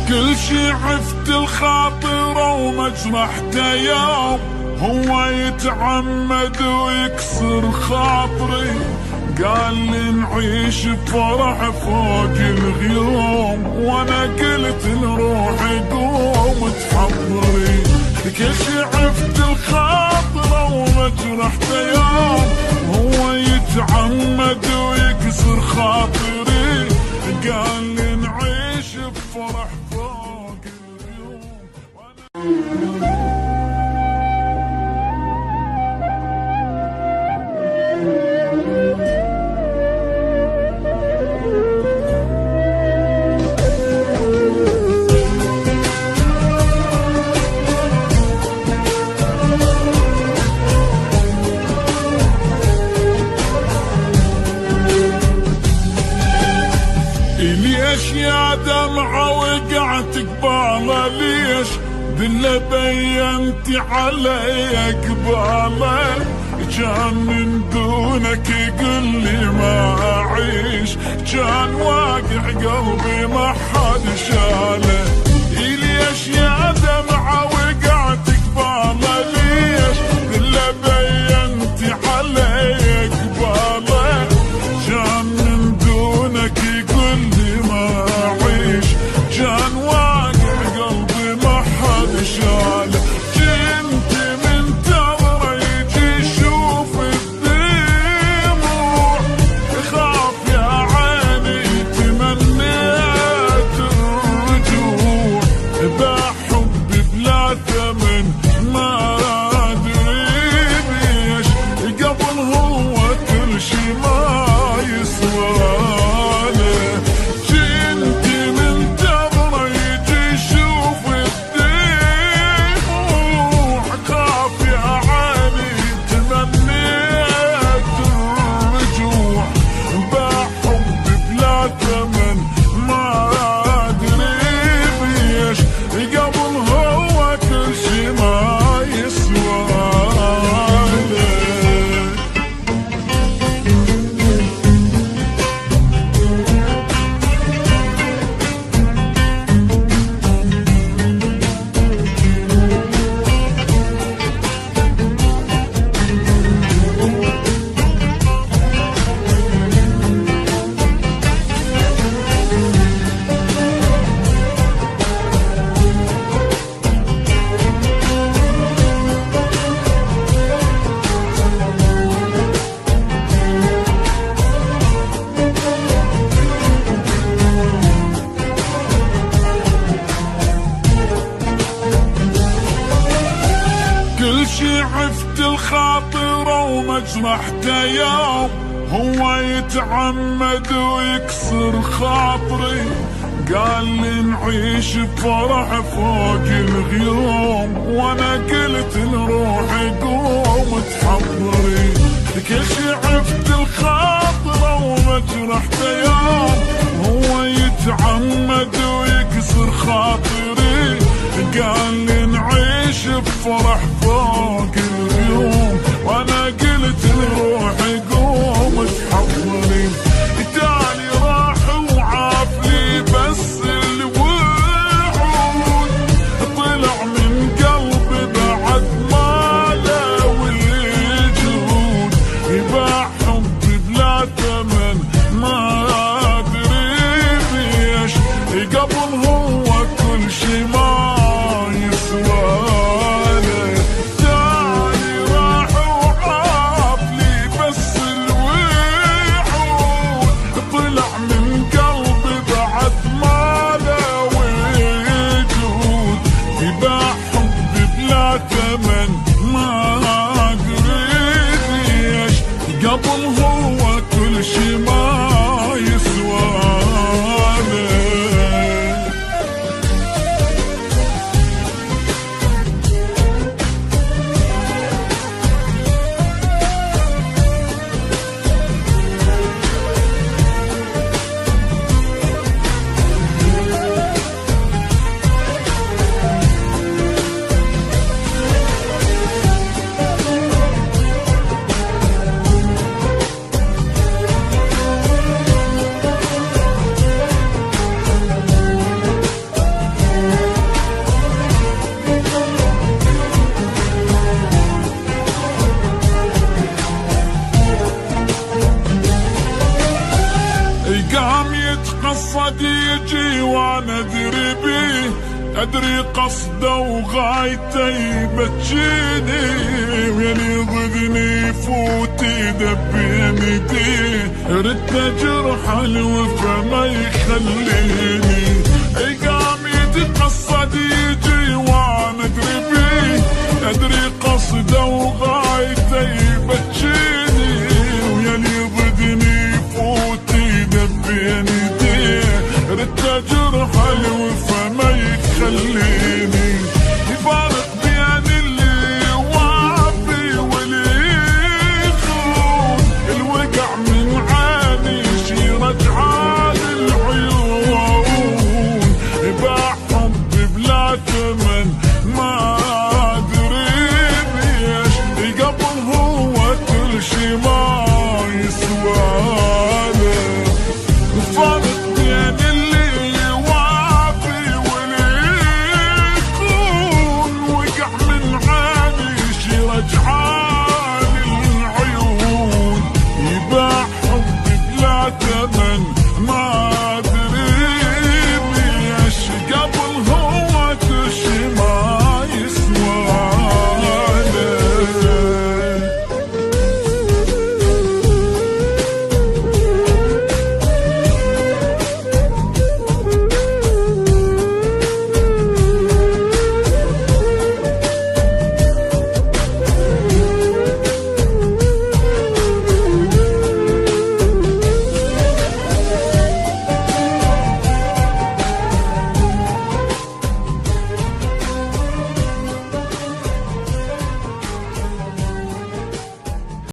كل شي عفت الخاطر ومجرحته يوم هو يتعمد ويكسر خاطري. قال لي نعيش بفرح فوق الغيوم وانا قلت نروح قوم تحضري. كل شي عفت الخاطر ومجرحته يوم هو يتعمد ويكسر خاطري. قال لي نعيش بفرح فوق الغيوم وانا ليش يا دمعة وقعت قباله؟ ليش دله بينتي علي قباله؟ كان من دونك يقول لي ما أعيش، كان واقع قلبي ما حد شاله. ليش يا دمعة وقعت قباله؟ ليش دله بينتي علي قباله؟ كان من دونك يقول لي ما أعيش، كان واقع قلبي ما حد شاله. كنت منتظره يجي يشوف الدموع، خاف يا عيني تمنيت الرجوع. بحب بلا ثمن ما أدري بيش، قبل هو كل شي ما يسوى. كل شي عفت الخاطر ومجرحته يوم هو يتعمد ويكسر خاطري. قال لي نعيش بفرح فوق الغيوم وانا قلت نروح قوم تحضري. كل شي عفت الخاطر ومجرحته يوم هو يتعمد ويكسر خاطري. قال لي نعيش بفرح فوق الغيوم وانا قلت نروح قوم تحضري. تالي راح وعافلي بس الوعود، طلع من قلبي بعد ما له والجود. يباع حبي بلا ثمن ما ادري بيش، قبل هو كل شي ما يسواله. ادري بيه، ادري قصده وغايته يبتشيني، وين يضذني يفوت يدبين يديه، ردت اجرح الوفا ما يخليني.